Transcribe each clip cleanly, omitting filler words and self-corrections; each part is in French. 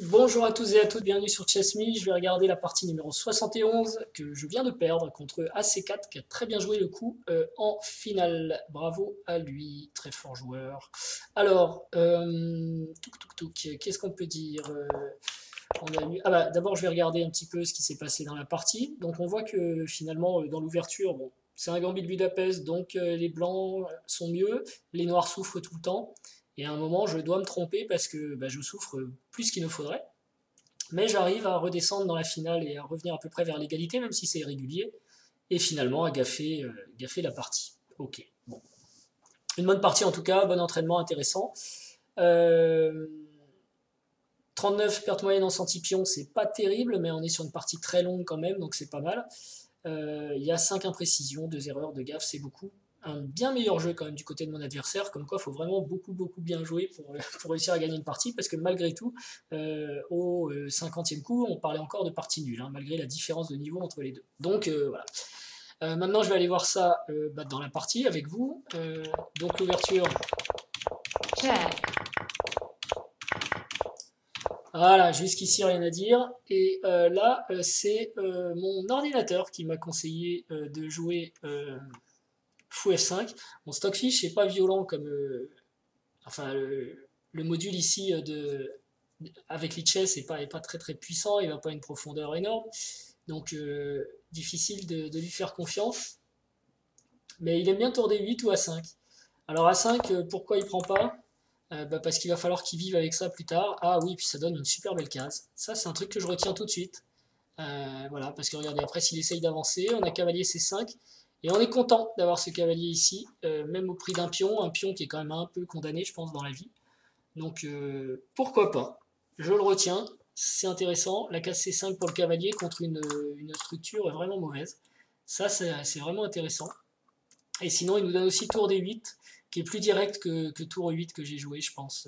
Bonjour à tous et à toutes, bienvenue sur ChessMe. Je vais regarder la partie numéro 71 que je viens de perdre contre AC4 qui a très bien joué le coup en finale. Bravo à lui, très fort joueur. Alors, qu'est-ce qu'on peut dire on a eu... Ah bah, d'abord, je vais regarder un petit peu ce qui s'est passé dans la partie. Donc, on voit que finalement, dans l'ouverture, bon, c'est un gambit de Budapest, donc les blancs sont mieux, les noirs souffrent tout le temps. Et à un moment, je dois me tromper parce que bah, je souffre plus qu'il ne faudrait. Mais j'arrive à redescendre dans la finale et à revenir à peu près vers l'égalité, même si c'est irrégulier. Et finalement, à gaffer la partie. Ok, bon. Une bonne partie en tout cas, bon entraînement, intéressant. Euh, 39 pertes moyennes en centipion, c'est pas terrible, mais on est sur une partie très longue quand même, donc c'est pas mal. Il y a 5 imprécisions, 2 erreurs, 2 gaffes, c'est beaucoup. Un bien meilleur jeu quand même du côté de mon adversaire, comme quoi il faut vraiment beaucoup bien jouer pour réussir à gagner une partie, parce que malgré tout, au 50e coup, on parlait encore de partie nulle, hein, malgré la différence de niveau entre les deux. Donc voilà. Maintenant, je vais aller voir ça dans la partie avec vous. Donc l'ouverture. Check. Voilà, jusqu'ici rien à dire. Et là, c'est mon ordinateur qui m'a conseillé de jouer fou F5. Mon Stockfish n'est pas violent comme enfin le module ici avec Lichess n'est pas très puissant, il va pas à une profondeur énorme, donc difficile de lui faire confiance. Mais il aime bien tour D8 ou A5. Alors A5, pourquoi il prend pas parce qu'il va falloir qu'il vive avec ça plus tard. Ah oui, puis ça donne une super belle case. Ça, c'est un truc que je retiens tout de suite. Voilà, parce que regardez, après, s'il essaye d'avancer, on a cavalier C5. Et on est content d'avoir ce cavalier ici, même au prix d'un pion, un pion qui est quand même un peu condamné, je pense, dans la vie. Donc, pourquoi pas. Je le retiens, c'est intéressant. La case C5 pour le cavalier contre une structure vraiment mauvaise. Ça, c'est vraiment intéressant. Et sinon, il nous donne aussi tour D8, qui est plus direct que tour 8 que j'ai joué, je pense.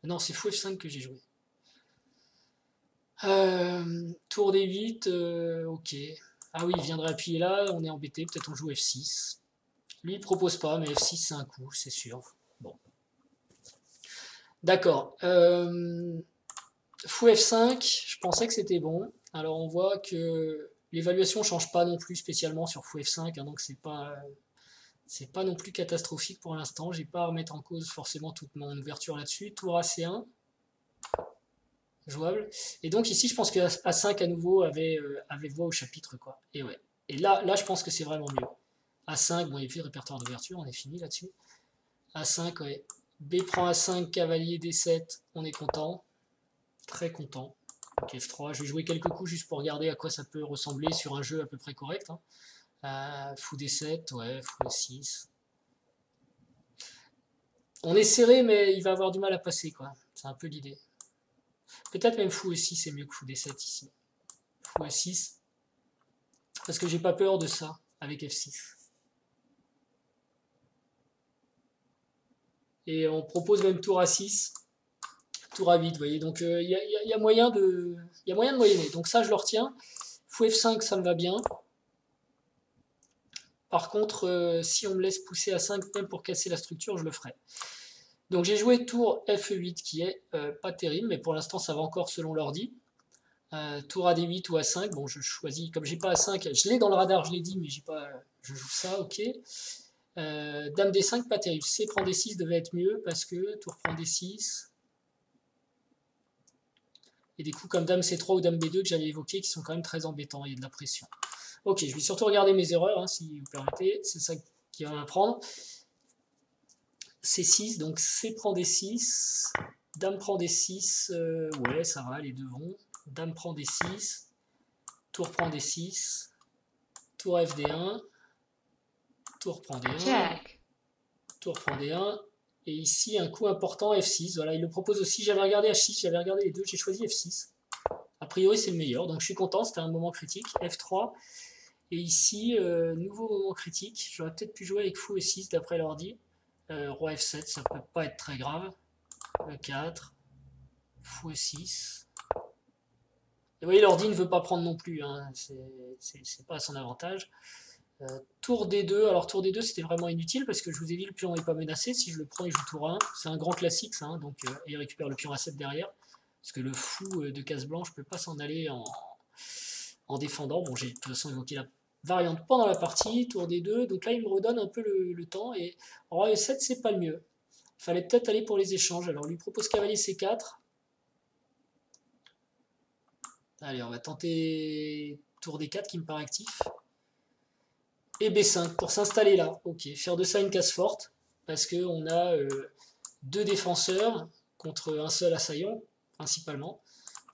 Non, c'est fou F5 que j'ai joué. Tour D8, ok. Ah oui, il viendrait appuyer là, on est embêté, peut-être on joue F6. Lui, il propose pas, mais F6 c'est un coup, c'est sûr. Bon. D'accord. Fou F5, je pensais que c'était bon. Alors on voit que l'évaluation change pas non plus spécialement sur Fou F5, hein, donc c'est pas non plus catastrophique pour l'instant. J'ai pas à remettre en cause forcément toute mon ouverture là-dessus. Tour AC1, jouable. Et donc ici, je pense que A5 à nouveau avait voix au chapitre, quoi. Et ouais. Et là, je pense que c'est vraiment mieux. A5, bon, il n'y a plus de répertoire d'ouverture, on est fini là-dessus. A5, ouais. B prend A5, cavalier D7, on est content. Très content. Donc F3, je vais jouer quelques coups juste pour regarder à quoi ça peut ressembler sur un jeu à peu près correct. Hein. Fou D7, ouais, fou D6. On est serré, mais il va avoir du mal à passer, quoi. C'est un peu l'idée. Peut-être même fou E6 c'est mieux que fou D7 ici. Fou E6. Parce que j'ai pas peur de ça avec F6. Et on propose même tour A6, tour A8, vous voyez. Donc il y a moyen de moyenner. Donc ça, je le retiens. Fou F5, ça me va bien. Par contre, si on me laisse pousser à 5 même pour casser la structure, je le ferai. Donc j'ai joué tour F8 qui est pas terrible, mais pour l'instant ça va encore selon l'ordi. Tour AD8 ou A5, bon je choisis, comme j'ai pas A5, je l'ai dans le radar, je l'ai dit, mais j'ai pas, je joue ça, ok. Dame D5, pas terrible. C prend D6 devait être mieux parce que tour prend D6. Et des coups comme Dame C3 ou Dame B2 que j'avais évoqués qui sont quand même très embêtants, il y a de la pression. Ok, je vais surtout regarder mes erreurs, hein, si vous permettez, c'est ça qui va m'apprendre. C6, donc C prend D6, Dame prend D6, ouais ça va, les deux vont. Dame prend D6, tour prend D6, tour FD1, tour prend D1, Check. tour prend D1, et ici un coup important F6, voilà, il le propose aussi, j'avais regardé H6, j'avais regardé les deux, j'ai choisi F6. A priori c'est le meilleur, donc je suis content, c'était un moment critique, F3, et ici, nouveau moment critique, j'aurais peut-être pu jouer avec fou E6 d'après l'ordi, roi F7, ça peut pas être très grave, E4, fou E6. Et vous voyez, l'ordi ne veut pas prendre non plus, hein, c'est pas à son avantage. Tour D2, alors tour D2 c'était vraiment inutile parce que je vous ai dit le pion n'est pas menacé, si je le prends il joue tour 1, c'est un grand classique ça, hein, donc, et il récupère le pion A7 derrière. Parce que le fou de case blanche peut pas s'en aller en défendant. Bon, j'ai de toute façon évoqué la variante pendant la partie, tour des 2. Donc là, il me redonne un peu le temps. Et roi E7, c'est pas le mieux. Il fallait peut-être aller pour les échanges. Alors, lui propose cavalier C4. Allez, on va tenter tour D4 qui me paraît actif. Et B5 pour s'installer là. Ok, faire de ça une case forte. Parce qu'on a deux défenseurs contre un seul assaillant, principalement.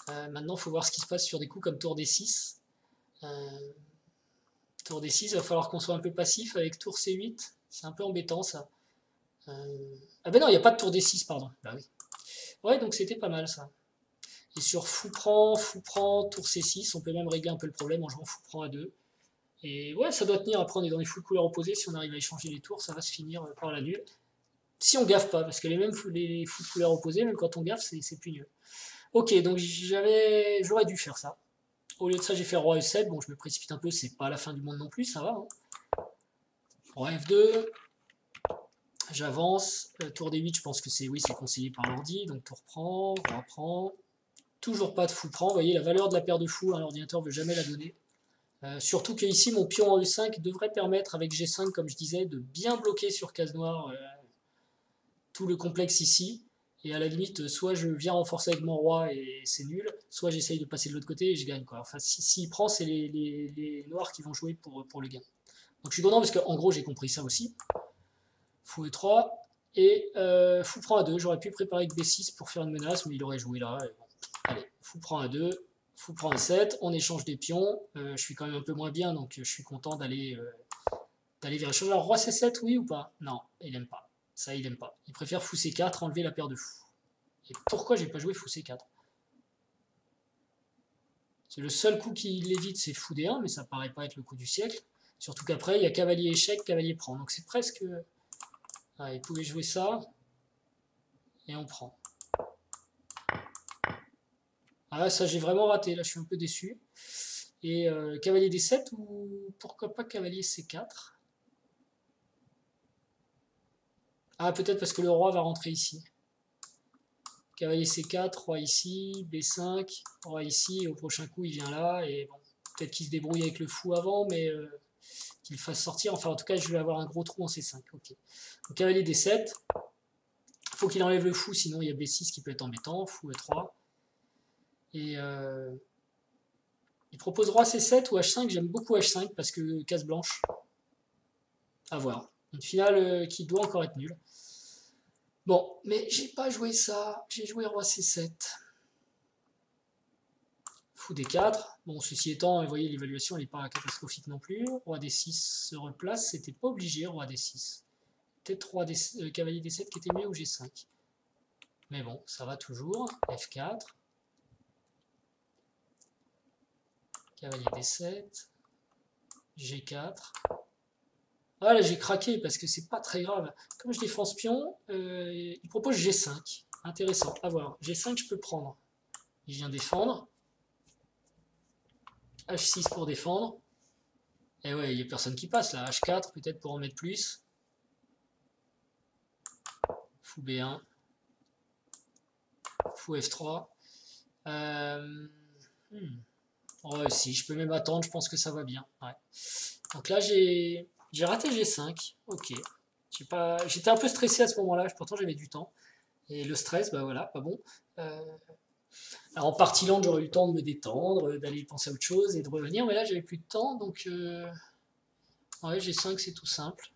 Maintenant, il faut voir ce qui se passe sur des coups comme tour D6. Tour D6, il va falloir qu'on soit un peu passif avec tour C8. C'est un peu embêtant ça. Ah ben non, il n'y a pas de tour D6, pardon. Bah oui. Ouais, donc c'était pas mal ça. Et sur fou prend, tour C6, on peut même régler un peu le problème en jouant fou prend à 2. Et ouais, ça doit tenir. Après, on est dans les fous de couleurs opposées. Si on arrive à échanger les tours, ça va se finir par la nulle. Si on gaffe pas, parce que les fous de couleurs opposées, même quand on gaffe, c'est plus nul. Ok, donc j'aurais dû faire ça. Au lieu de ça, j'ai fait roi E7. Bon, je me précipite un peu, c'est pas la fin du monde non plus, ça va. Hein. Roi F2. J'avance. Tour D8, je pense que c'est conseillé par l'ordi. Donc tour prend, roi prend. Toujours pas de fou prend. Vous voyez, la valeur de la paire de fous, l'ordinateur ne veut jamais la donner. Surtout que ici, mon pion en E5 devrait permettre, avec G5, comme je disais, de bien bloquer sur case noire tout le complexe ici. Et à la limite, soit je viens renforcer avec mon roi et c'est nul, soit j'essaye de passer de l'autre côté et je gagne. Quoi. Enfin, s'il prend, c'est les noirs qui vont jouer pour le gain. Donc je suis content parce qu'en gros, j'ai compris ça aussi. Fou E3 et fou prend A2. J'aurais pu préparer avec B6 pour faire une menace, mais il aurait joué là. Bon. Allez, fou prend A2, fou prend A7, on échange des pions. Je suis quand même un peu moins bien, donc je suis content d'aller vers échange. Alors, roi C7, oui ou pas? Non, il aime pas. Ça, il aime pas. Il préfère fou C4, enlever la paire de fous. Et pourquoi j'ai pas joué fou C4? C'est le seul coup qui l'évite, c'est fou D1, mais ça paraît pas être le coup du siècle. Surtout qu'après, il y a cavalier échec, cavalier prend. Donc c'est presque... Ah, il pouvait jouer ça. Et on prend. Ah ça j'ai vraiment raté, là je suis un peu déçu. Et cavalier D7 ou pourquoi pas cavalier C4? Ah peut-être parce que le roi va rentrer ici. Cavalier C4, roi ici, B5, roi ici, et au prochain coup il vient là, et bon, peut-être qu'il se débrouille avec le fou avant, mais qu'il fasse sortir, enfin en tout cas je vais avoir un gros trou en C5, ok. Donc cavalier D7, il faut qu'il enlève le fou, sinon il y a B6 qui peut être embêtant, fou E3, et il propose roi C7 ou H5, j'aime beaucoup H5 parce que case blanche, à voir. Une finale qui doit encore être nulle. Bon, mais j'ai pas joué ça, j'ai joué roi C7. Fou D4. Bon, ceci étant, vous voyez, l'évaluation n'est pas catastrophique non plus. Roi D6 se replace, c'était pas obligé, roi D6. Peut-être cavalier D7 qui était mieux ou G5. Mais bon, ça va toujours. F4. Cavalier D7. G4. Ah là, j'ai craqué parce que c'est pas très grave. Comme je défends ce pion, il propose G5. Intéressant, à voir. G5, je peux prendre. Il vient défendre. H6 pour défendre. Et ouais, il n'y a personne qui passe là. H4 peut-être pour en mettre plus. Fou B1. Fou F3. Ouais, si, je peux même attendre, je pense que ça va bien. Ouais. Donc là, j'ai raté G5. Ok. J'étais un peu stressé à ce moment-là, pourtant j'avais du temps. Et le stress, bah voilà, pas bon. Alors en partie lente, j'aurais eu le temps de me détendre, d'aller penser à autre chose et de revenir, mais là j'avais plus de temps, donc ouais, G5 c'est tout simple.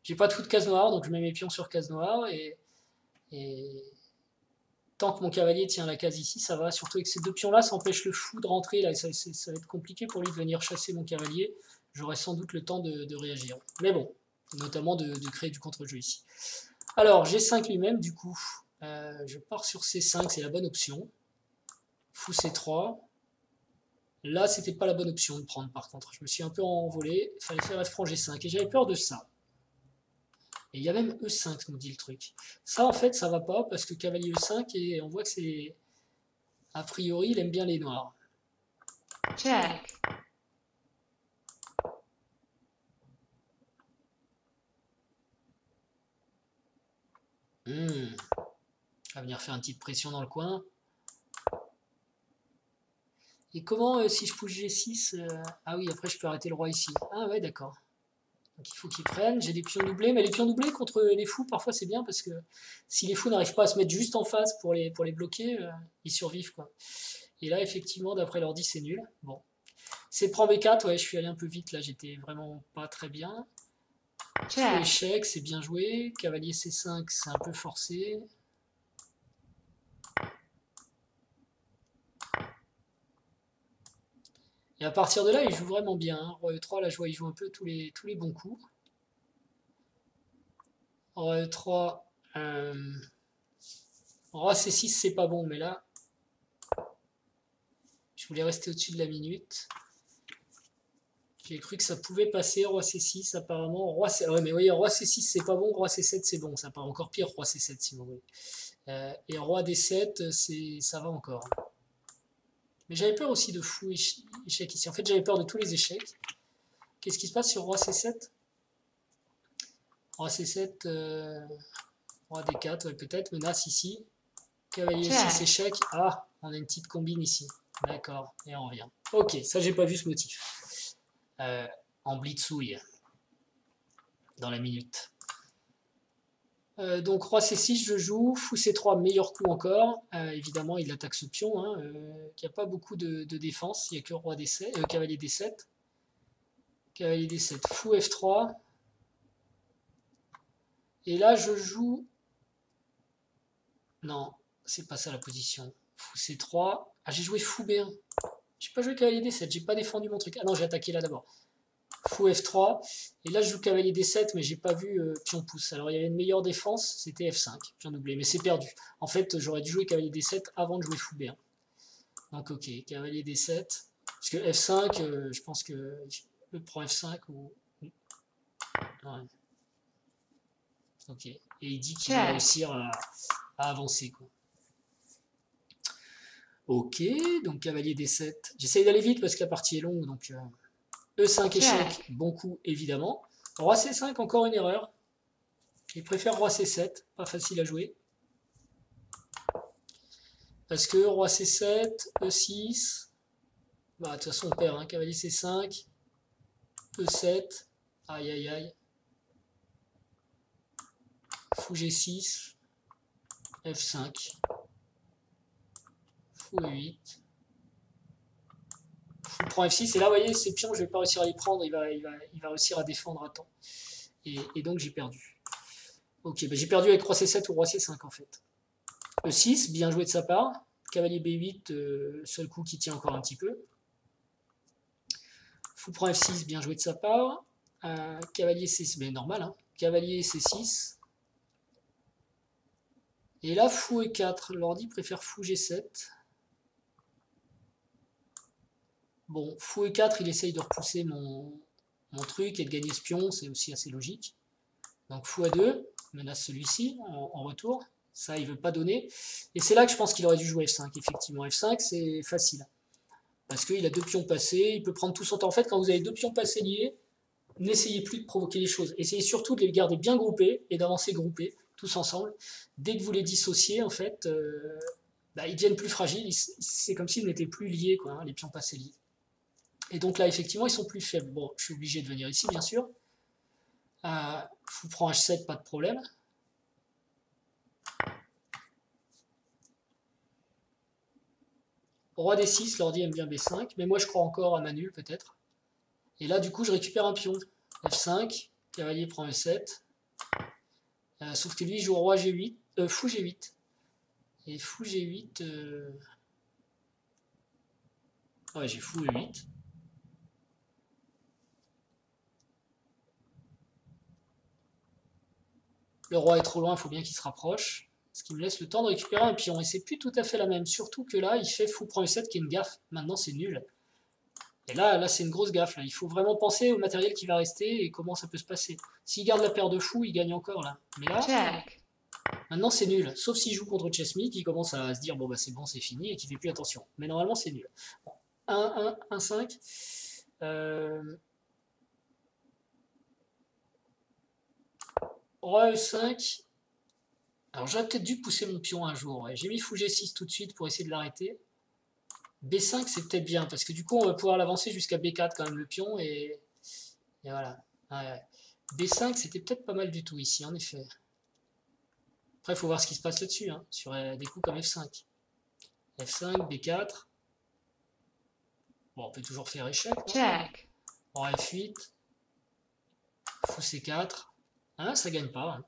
J'ai pas de fou de case noire, donc je mets mes pions sur case noire et tant que mon cavalier tient la case ici, ça va. Surtout avec ces deux pions là, ça empêche le fou de rentrer là, ça va être compliqué pour lui de venir chasser mon cavalier. J'aurai sans doute le temps de réagir. Mais bon, notamment de créer du contre-jeu ici. Alors G5 lui-même, du coup, je pars sur C5, c'est la bonne option. Fou C3. Là, c'était pas la bonne option de prendre par contre. Je me suis un peu envolé. Il fallait faire F franc G5. Et j'avais peur de ça. Et il y a même E5, nous dit le truc. Ça, en fait, ça va pas parce que cavalier E5, et on voit que c'est. A priori, il aime bien les noirs. Check. On va venir faire une petite pression dans le coin. Et comment, si je pousse G6, ah oui, après je peux arrêter le roi ici. Ah ouais, d'accord. Donc il faut qu'ils prennent. J'ai des pions doublés, mais les pions doublés contre les fous, parfois c'est bien parce que si les fous n'arrivent pas à se mettre juste en face pour les bloquer, ils survivent quoi. Et là, effectivement, d'après l'ordi, c'est nul. Bon. C'est prend B4, ouais, je suis allé un peu vite là, j'étais vraiment pas très bien. Fou Check. échec, c'est bien joué. Cavalier C5, c'est un peu forcé. Et à partir de là, il joue vraiment bien. Hein. Roi E3, là, je vois, il joue un peu tous les bons coups. Roi E3, Roi C6, c'est pas bon, mais là, je voulais rester au-dessus de la minute. J'ai cru que ça pouvait passer. Roi C6, apparemment. Roi C... Ouais, mais oui, Roi C6, c'est pas bon. Roi C7, c'est bon. Ça part encore pire, Roi C7, si vous voulez. Et Roi D7, ça va encore. Mais j'avais peur aussi de fou échec ici. En fait, j'avais peur de tous les échecs. Qu'est-ce qui se passe sur Roi C7? Roi C7, Roi D4, ouais, peut-être. Menace ici. Cavalier C6, échec. Ah, on a une petite combine ici. D'accord, et on revient. Ok, ça, j'ai pas vu ce motif. En blitzouille. Dans la minute. Donc Roi C6, je joue. Fou C3, meilleur coup encore. Évidemment, il attaque ce pion. Hein, il n'y a pas beaucoup de défense. Il n'y a que Roi D7, Cavalier D7. Cavalier D7. Fou F3. Et là, je joue... Non, c'est pas ça la position. Fou C3. Ah, j'ai joué Fou B1. J'ai pas joué Cavalier D7. J'ai pas défendu mon truc. Ah non, j'ai attaqué là d'abord. Fou F3. Et là, je joue Cavalier D7, mais j'ai pas vu pion pouce. Alors, il y avait une meilleure défense, c'était F5. J'en oublié, mais c'est perdu. En fait, j'aurais dû jouer Cavalier D7 avant de jouer Fou B1. Donc, ok, Cavalier D7. Parce que F5, je pense que je prends F5 ou... Ouais. Ok. Et il dit qu'il va réussir à avancer, quoi. Ok, donc Cavalier D7. J'essaye d'aller vite parce que la partie est longue, donc... E5 échec, bon coup évidemment. Roi C5, encore une erreur. Il préfère Roi C7, pas facile à jouer. Parce que Roi C7, E6, bah de toute façon on perd, hein. Cavalier C5, E7, aïe aïe aïe. Fou G6, F5, Fou E8. Fou prend F6, et là vous voyez ces pions je vais pas réussir à y prendre, il va réussir à défendre à temps. Et donc j'ai perdu. Ok, bah j'ai perdu avec Roi C7 ou Roi C5 en fait. E6, bien joué de sa part. Cavalier B8, seul coup qui tient encore un petit peu. Fou prend F6, bien joué de sa part. Cavalier C6, mais normal, hein. Cavalier C6. Et là, Fou E4. L'ordi préfère Fou G7. Bon, Fou E4, il essaye de repousser mon truc et de gagner ce pion, c'est aussi assez logique. Donc Fou A2, menace celui-ci en retour. Ça, il veut pas donner. Et c'est là que je pense qu'il aurait dû jouer F5, effectivement. F5, c'est facile. Parce qu'il a deux pions passés, il peut prendre tout son temps. En fait, quand vous avez deux pions passés liés, n'essayez plus de provoquer les choses. Essayez surtout de les garder bien groupés et d'avancer groupés, tous ensemble. Dès que vous les dissociez, en fait, ils deviennent plus fragiles. C'est comme s'ils n'étaient plus liés, quoi, hein, les pions passés liés. Et donc là, effectivement, ils sont plus faibles. Bon, je suis obligé de venir ici, bien sûr. Fou prend H7, pas de problème. Roi D6, l'ordi aime bien B5, mais moi je crois encore à ma nulle peut-être. Et là, du coup, je récupère un pion. F5, cavalier prend E7. Sauf que lui, il joue roi G8, fou G8. Et fou G8... Ouais, j'ai fou E8. Le roi est trop loin, il faut bien qu'il se rapproche. Ce qui me laisse le temps de récupérer un pion. Et c'est plus tout à fait la même. Surtout que là, il fait fou prend E7 qui est une gaffe. Maintenant, c'est nul. Et là c'est une grosse gaffe. Là. Il faut vraiment penser au matériel qui va rester et comment ça peut se passer. S'il garde la paire de fous, il gagne encore là. Mais là, maintenant c'est nul. Sauf s'il joue contre Chessme qui commence à se dire bon bah c'est bon, c'est fini et qui fait plus attention. Mais normalement c'est nul. Bon. 1, 1, 1, 5. Roi E5. Alors j'aurais peut-être dû pousser mon pion un jour. Ouais. J'ai mis fou G6 tout de suite pour essayer de l'arrêter. B5 c'est peut-être bien, parce que du coup on va pouvoir l'avancer jusqu'à B4 quand même le pion, et voilà. Ouais. B5 c'était peut-être pas mal du tout ici, en effet. Après il faut voir ce qui se passe là-dessus, hein, sur des coups comme F5. F5, B4. Bon, on peut toujours faire échec, non? Check. Roi F8. Fou C4. Ah, ça gagne pas. Hein.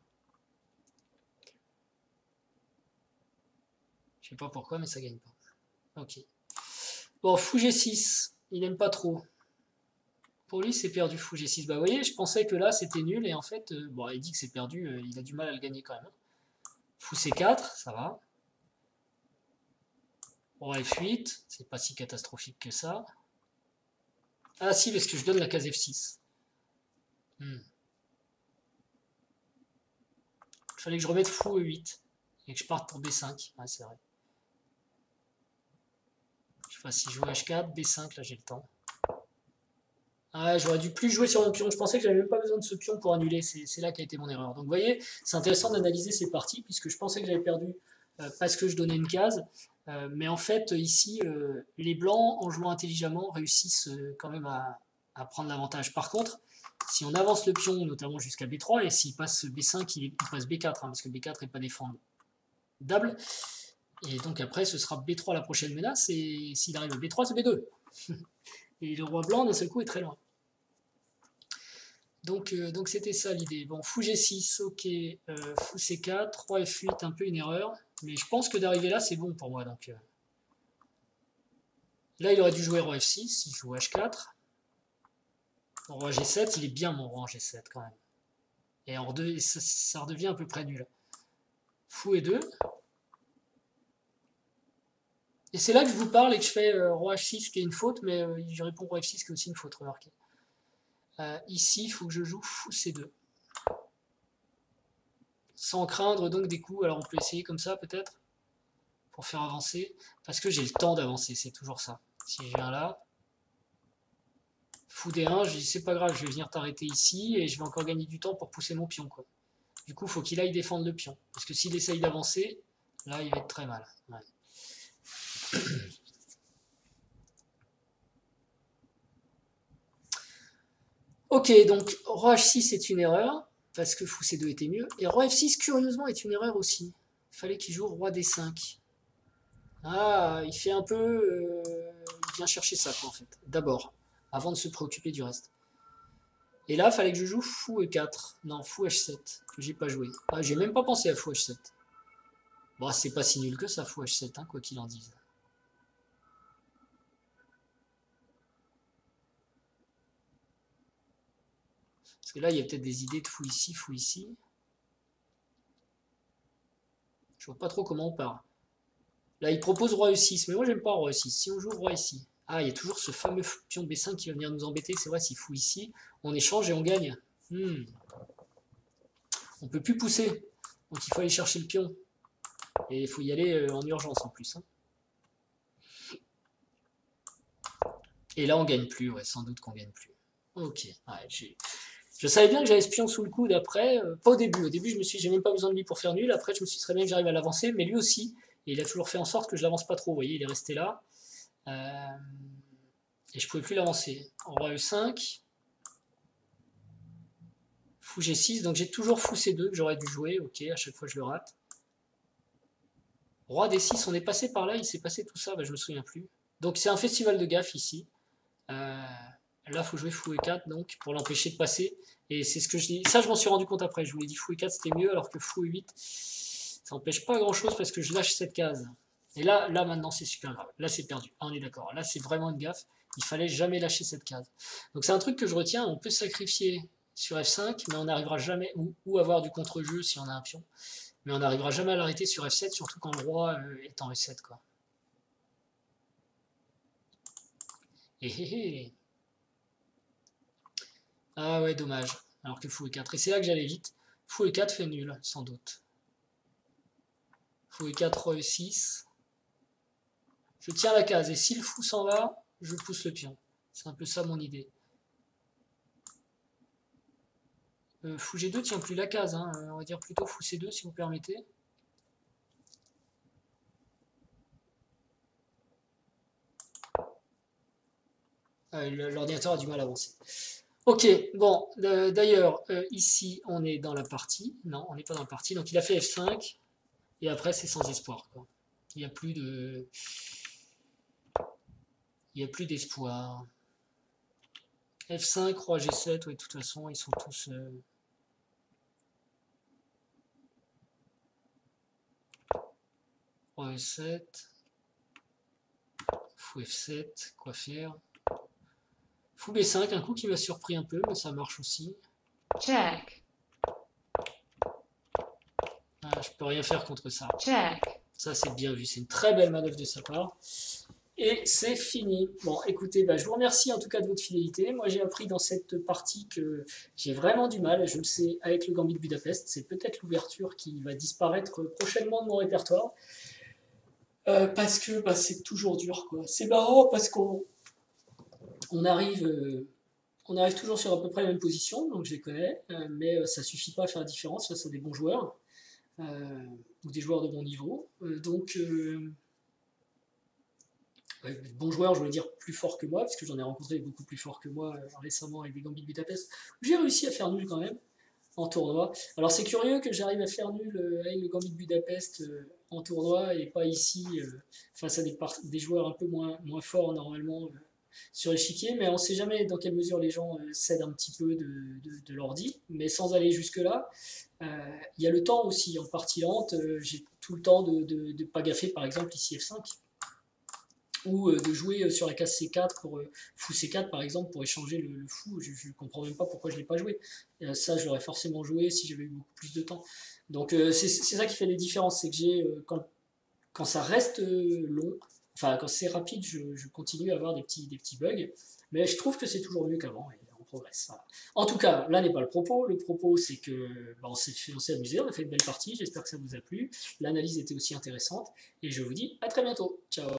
Je sais pas pourquoi, mais ça gagne pas. Ok. Bon, Fou G6. Il aime pas trop. Pour lui, c'est perdu Fou G6. Bah, vous voyez, je pensais que là, c'était nul. Et en fait, bon, il dit que c'est perdu. Il a du mal à le gagner quand même. Hein. Fou C4, ça va. Roi F8. C'est pas si catastrophique que ça. Ah, si, parce que je donne la case F6. Il fallait que je remette Fou E8. Et que je parte pour B5. Ouais, c'est vrai. Je sais pas si je joue H4, B5, là j'ai le temps. Ah ouais, j'aurais dû plus jouer sur mon pion. Je pensais que j'avais même pas besoin de ce pion pour annuler. C'est là qu'a été mon erreur. Donc vous voyez, c'est intéressant d'analyser ces parties, puisque je pensais que j'avais perdu parce que je donnais une case. Mais en fait, ici, les blancs, en jouant intelligemment, réussissent quand même à prendre l'avantage. Par contre, si on avance le pion, notamment jusqu'à B3, et s'il passe B5, il passe B4, hein, parce que B4 n'est pas défendable. Et donc après, ce sera B3 la prochaine menace, et s'il arrive à B3, c'est B2. Et le roi blanc, d'un seul coup, est très loin. Donc c'était ça l'idée. Bon, Fou G6, ok. Fou C4, Roi F8, un peu une erreur. Mais je pense que d'arriver là, c'est bon pour moi. Donc là, il aurait dû jouer Roi F6, il joue H4. Roi G7, il est bien mon roi en G7 quand même. Et ça redevient à peu près nul. Fou E2. Et c'est là que je vous parle et que je fais Roi H6 qui est une faute, mais je réponds Roi F6 qui est aussi une faute, remarquez. Ici, il faut que je joue Fou C2. Sans craindre donc des coups, alors on peut essayer comme ça peut-être, pour faire avancer, parce que j'ai le temps d'avancer, c'est toujours ça. Si je viens là, Fou D1, je dis c'est pas grave, je vais venir t'arrêter ici, et je vais encore gagner du temps pour pousser mon pion, quoi. Du coup, il faut qu'il aille défendre le pion, parce que s'il essaye d'avancer, là, il va être très mal. Ouais. Ok, donc Roi H6 est une erreur, parce que Fou C2 était mieux, et Roi F6, curieusement, est une erreur aussi. Il fallait qu'il joue Roi D5. Ah, il fait un peu... il vient chercher ça, quoi, en fait, d'abord, avant de se préoccuper du reste. Et là, il fallait que je joue Fou E4. Non, Fou H7, que j'ai pas joué. Ah, j'ai même pas pensé à Fou H7. Bon, c'est pas si nul que ça, Fou H7, hein, quoi qu'il en dise. Parce que là, il y a peut-être des idées de Fou ici, Fou ici. Je vois pas trop comment on part. Là, il propose Roi E6, mais moi, j'aime pas Roi E6. Si on joue Roi ici... Ah, il y a toujours ce fameux pion de B5 qui va venir nous embêter. C'est vrai, s'il Fou ici, on échange et on gagne. On peut plus pousser. Donc, il faut aller chercher le pion. Et il faut y aller en urgence, en plus. Hein. Et là, on gagne plus, ouais, sans doute qu'on gagne plus. Ok, ouais, je savais bien que j'avais ce pion sous le coude après, pas au début. Au début, je me suis dit, j'ai même pas besoin de lui pour faire nul. Après, je me suis dit, très bien que j'arrive à l'avancer, mais lui aussi. Et il a toujours fait en sorte que je l'avance pas trop. Vous voyez, il est resté là. Et je pouvais plus l'avancer. Roi E5. Fou G6. Donc j'ai toujours Fou C2 que j'aurais dû jouer. Ok, à chaque fois je le rate. Roi D6, on est passé par là, il s'est passé tout ça, bah, je me souviens plus. Donc c'est un festival de gaffe ici. Là, il faut jouer Fou E4 donc pour l'empêcher de passer. Et c'est ce que je dis. Ça, je m'en suis rendu compte après. Je vous l'ai dit, Fou E4 c'était mieux, alors que Fou E8, ça n'empêche pas grand chose parce que je lâche cette case. Et là maintenant, c'est super grave. Là, c'est perdu. Ah, on est d'accord. Là, c'est vraiment une gaffe. Il fallait jamais lâcher cette case. Donc, c'est un truc que je retiens. On peut sacrifier sur F5, mais on n'arrivera jamais, ou avoir du contre-jeu si on a un pion. Mais on n'arrivera jamais à l'arrêter sur F7, surtout quand le roi est en E7, quoi. Et ah ouais, dommage. Alors que Fou E4. Et c'est là que j'allais vite. Fou E4 fait nul, sans doute. Fou E4, Roi E6. Je tiens la case. Et si le fou s'en va, je pousse le pion. C'est un peu ça mon idée. Fou G2 tient plus la case. Hein. On va dire plutôt Fou C2 si vous permettez. l'ordinateur a du mal à avancer. Ok, bon, d'ailleurs, ici, on est dans la partie. Non, on n'est pas dans la partie. Donc, il a fait F5. Et après, c'est sans espoir, quoi. Il n'y a plus de... Il n'y a plus d'espoir. F5, roi G7, oui, de toute façon, ils sont tous... Roi E7. Fou F7, quoi faire? Fou B5, un coup qui m'a surpris un peu, mais ça marche aussi. Check. Ah, je peux rien faire contre ça. Check. Ça, c'est bien vu. C'est une très belle manœuvre de sa part. Et c'est fini. Bon, écoutez, je vous remercie en tout cas de votre fidélité. Moi, j'ai appris dans cette partie que j'ai vraiment du mal, je le sais, avec le Gambit de Budapest. C'est peut-être l'ouverture qui va disparaître prochainement de mon répertoire. Parce que c'est toujours dur, quoi. C'est marrant parce qu'on arrive toujours sur à peu près la même position, donc je les connais, mais ça suffit pas à faire la différence face à des bons joueurs, ou des joueurs de bon niveau. Bons joueurs, je voulais dire plus forts que moi, parce que j'en ai rencontré beaucoup plus forts que moi récemment avec des Gambit de Budapest, où j'ai réussi à faire nul quand même en tournoi. Alors c'est curieux que j'arrive à faire nul avec le Gambit de Budapest en tournoi et pas ici face à des joueurs un peu moins forts normalement sur l'échiquier, mais on ne sait jamais dans quelle mesure les gens cèdent un petit peu de l'ordi, mais sans aller jusque-là. Il y a le temps aussi, en partie lente, j'ai tout le temps de pas gaffer, par exemple ici F5, ou de jouer sur la case C4 pour fou C4 par exemple pour échanger le fou. Je ne comprends même pas pourquoi je ne l'ai pas joué. Ça, je l'aurais forcément joué si j'avais eu beaucoup plus de temps. Donc c'est ça qui fait les différences, c'est que j'ai quand ça reste long, enfin quand c'est rapide, je continue à avoir des petits bugs, mais je trouve que c'est toujours mieux qu'avant et on progresse. Voilà. En tout cas, là n'est pas le propos. Le propos, c'est que on s'est amusé, on a fait une belle partie. J'espère que ça vous a plu. L'analyse était aussi intéressante et je vous dis à très bientôt. Ciao.